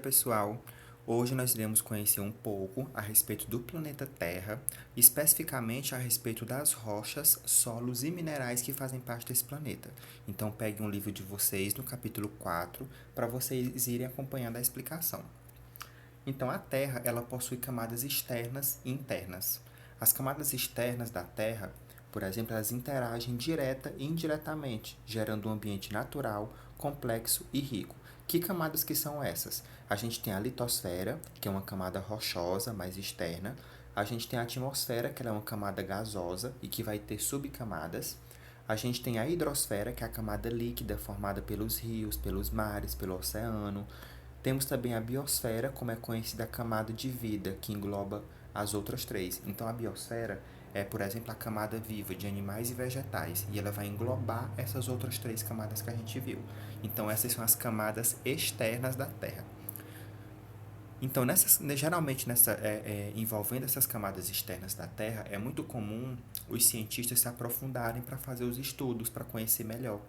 Pessoal, hoje nós iremos conhecer um pouco a respeito do planeta Terra, especificamente a respeito das rochas, solos e minerais que fazem parte desse planeta. Então pegue um livro de vocês no capítulo 4 para vocês irem acompanhando a explicação. Então a Terra, ela possui camadas externas e internas. As camadas externas da Terra, por exemplo, elas interagem direta e indiretamente, gerando um ambiente natural, complexo e rico. Que camadas que são essas? A gente tem a litosfera, que é uma camada rochosa, mais externa. A gente tem a atmosfera, que é uma camada gasosa e que vai ter subcamadas. A gente tem a hidrosfera, que é a camada líquida formada pelos rios, pelos mares, pelo oceano. Temos também a biosfera, como é conhecida a camada de vida, que engloba as outras três. Então, a biosfera é, por exemplo, a camada viva de animais e vegetais, e ela vai englobar essas outras três camadas que a gente viu. Então, essas são as camadas externas da Terra. Então, geralmente, envolvendo essas camadas externas da Terra, é muito comum os cientistas se aprofundarem para fazer os estudos, para conhecer melhor.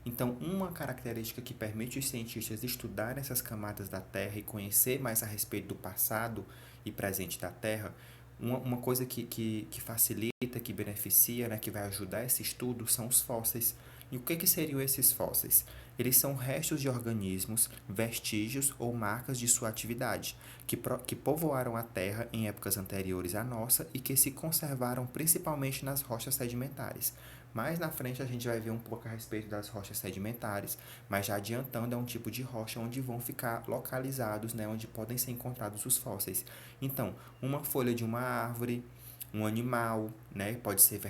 Então, uma característica que permite os cientistas estudarem essas camadas da Terra e conhecer mais a respeito do passado e presente da Terra, uma coisa que facilita, que beneficia, né, que vai ajudar esse estudo são os fósseis. E o que seriam esses fósseis? Eles são restos de organismos, vestígios ou marcas de sua atividade, que povoaram a Terra em épocas anteriores à nossa e que se conservaram principalmente nas rochas sedimentares. Mais na frente a gente vai ver um pouco a respeito das rochas sedimentares, mas já adiantando, é um tipo de rocha onde vão ficar localizados, né, onde podem ser encontrados os fósseis. Então, uma folha de uma árvore, um animal, né, pode ser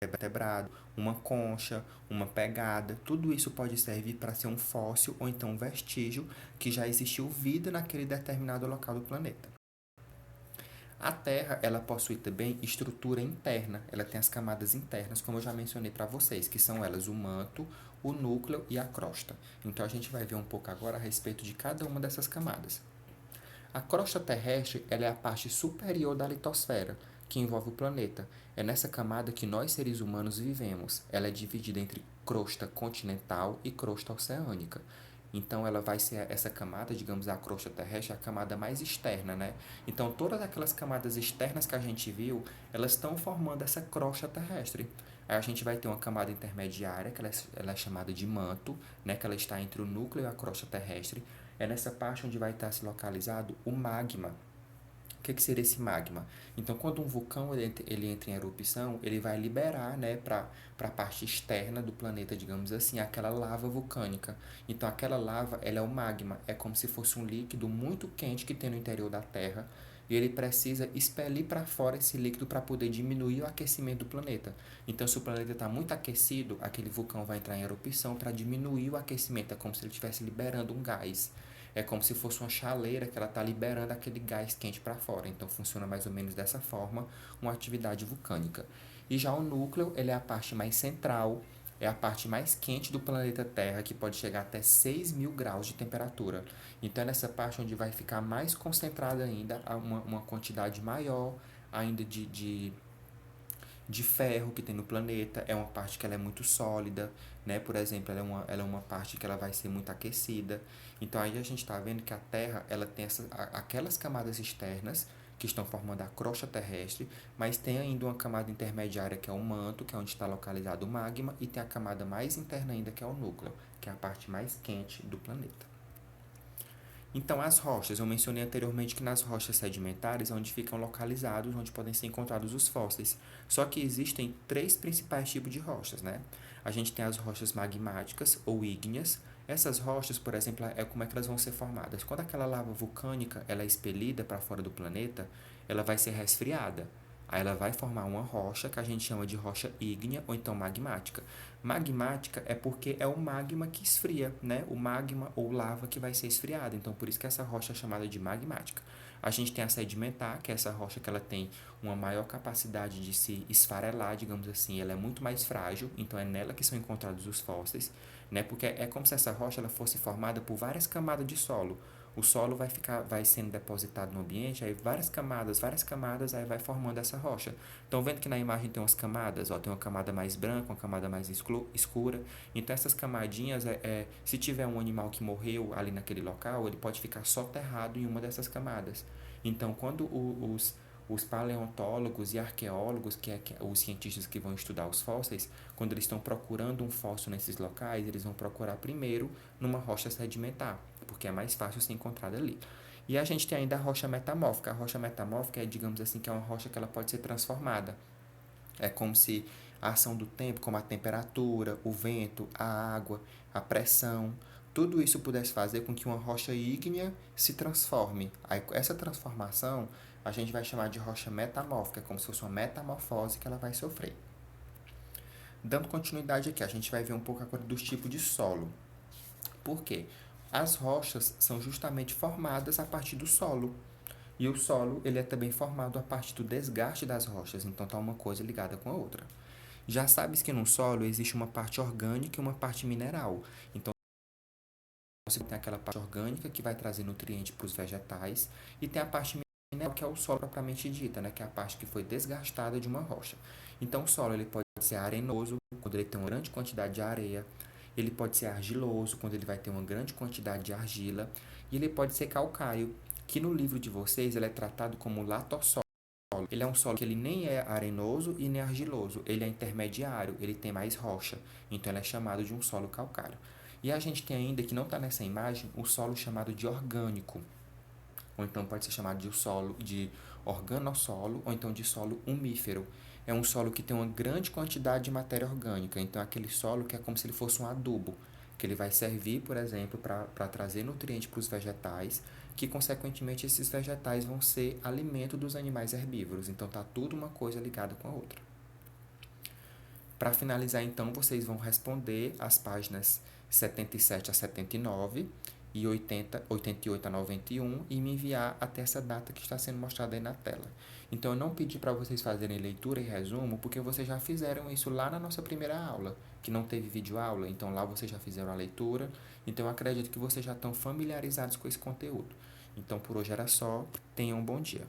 vertebrado, uma concha, uma pegada, tudo isso pode servir para ser um fóssil ou então um vestígio que já existiu vida naquele determinado local do planeta. A Terra, ela possui também estrutura interna, ela tem as camadas internas, como eu já mencionei para vocês, que são elas o manto, o núcleo e a crosta. Então a gente vai ver um pouco agora a respeito de cada uma dessas camadas. A crosta terrestre, ela é a parte superior da litosfera, que envolve o planeta. É nessa camada que nós seres humanos vivemos. Ela é dividida entre crosta continental e crosta oceânica. Então, ela vai ser essa camada, digamos, a crosta terrestre, a camada mais externa, né? Então, todas aquelas camadas externas que a gente viu, elas estão formando essa crosta terrestre. Aí a gente vai ter uma camada intermediária, que ela é chamada de manto, né? Que ela está entre o núcleo e a crosta terrestre. É nessa parte onde vai estar se localizado o magma. O que seria esse magma? Então, quando um vulcão ele entra em erupção, ele vai liberar, né, para a parte externa do planeta, digamos assim, aquela lava vulcânica. Então, aquela lava, ela é o magma, é como se fosse um líquido muito quente que tem no interior da Terra, e ele precisa expelir para fora esse líquido para poder diminuir o aquecimento do planeta. Então, se o planeta está muito aquecido, aquele vulcão vai entrar em erupção para diminuir o aquecimento, é como se ele estivesse liberando um gás. É como se fosse uma chaleira que ela está liberando aquele gás quente para fora. Então funciona mais ou menos dessa forma uma atividade vulcânica. E já o núcleo, ele é a parte mais central, é a parte mais quente do planeta Terra, que pode chegar até 6.000 graus de temperatura. Então é nessa parte onde vai ficar mais concentrada ainda uma quantidade maior ainda de ferro que tem no planeta. É uma parte que ela é muito sólida, né? Por exemplo, ela é uma parte que ela vai ser muito aquecida. Então aí a gente está vendo que a Terra ela tem aquelas camadas externas que estão formando a crosta terrestre, mas tem ainda uma camada intermediária que é o manto, que é onde está localizado o magma, e tem a camada mais interna ainda que é o núcleo, que é a parte mais quente do planeta. Então, as rochas, eu mencionei anteriormente que nas rochas sedimentares é onde ficam localizados, onde podem ser encontrados os fósseis. Só que existem três principais tipos de rochas, né? A gente tem as rochas magmáticas ou ígneas. Essas rochas, por exemplo, é como é que elas vão ser formadas? Quando aquela lava vulcânica ela é expelida para fora do planeta, ela vai ser resfriada. Aí ela vai formar uma rocha que a gente chama de rocha ígnea ou então magmática. Magmática é porque é o magma que esfria, né? O magma ou lava que vai ser esfriada. Então, por isso que essa rocha é chamada de magmática. A gente tem a sedimentar, que é essa rocha que ela tem uma maior capacidade de se esfarelar, digamos assim. Ela é muito mais frágil, então é nela que são encontrados os fósseis, né? Porque é como se essa rocha ela fosse formada por várias camadas de solo, o solo vai sendo depositado no ambiente, aí várias camadas, aí vai formando essa rocha. Estão vendo que na imagem tem umas camadas, ó, tem uma camada mais branca, uma camada mais escura. Então essas camadinhas, se tiver um animal que morreu ali naquele local, ele pode ficar soterrado em uma dessas camadas. Então quando os paleontólogos e arqueólogos, que os cientistas que vão estudar os fósseis, quando eles estão procurando um fóssil nesses locais, eles vão procurar primeiro numa rocha sedimentar, porque é mais fácil ser encontrada ali. E a gente tem ainda a rocha metamórfica. A rocha metamórfica é, digamos assim, que é uma rocha que ela pode ser transformada. É como se a ação do tempo, como a temperatura, o vento, a água, a pressão, tudo isso pudesse fazer com que uma rocha ígnea se transforme. Aí, essa transformação a gente vai chamar de rocha metamórfica, como se fosse uma metamorfose que ela vai sofrer. Dando continuidade aqui, a gente vai ver um pouco agora dos tipos de solo. Por quê? As rochas são justamente formadas a partir do solo. E o solo ele é também formado a partir do desgaste das rochas, então está uma coisa ligada com a outra. Já sabes que no solo existe uma parte orgânica e uma parte mineral. Então você tem aquela parte orgânica que vai trazer nutriente para os vegetais e tem a parte mineral que é o solo propriamente dita, né, que é a parte que foi desgastada de uma rocha. Então o solo ele pode ser arenoso quando ele tem uma grande quantidade de areia, ele pode ser argiloso quando ele vai ter uma grande quantidade de argila e ele pode ser calcário, que no livro de vocês ele é tratado como latossolo. Ele é um solo que ele nem é arenoso e nem argiloso, ele é intermediário, ele tem mais rocha, então ele é chamado de um solo calcário. E a gente tem ainda, que não está nessa imagem, o solo chamado de orgânico, ou então pode ser chamado de solo de organossolo, ou então de solo umífero. É um solo que tem uma grande quantidade de matéria orgânica, então é aquele solo que é como se ele fosse um adubo, que ele vai servir, por exemplo, para trazer nutriente para os vegetais, que consequentemente esses vegetais vão ser alimento dos animais herbívoros. Então tá tudo uma coisa ligada com a outra. Para finalizar, então, vocês vão responder as páginas 77 a 79 e 88 a 91 e me enviar até essa data que está sendo mostrada aí na tela. Então, eu não pedi para vocês fazerem leitura e resumo, porque vocês já fizeram isso lá na nossa primeira aula, que não teve vídeo aula, então lá vocês já fizeram a leitura, então eu acredito que vocês já estão familiarizados com esse conteúdo. Então, por hoje era só. Tenham um bom dia.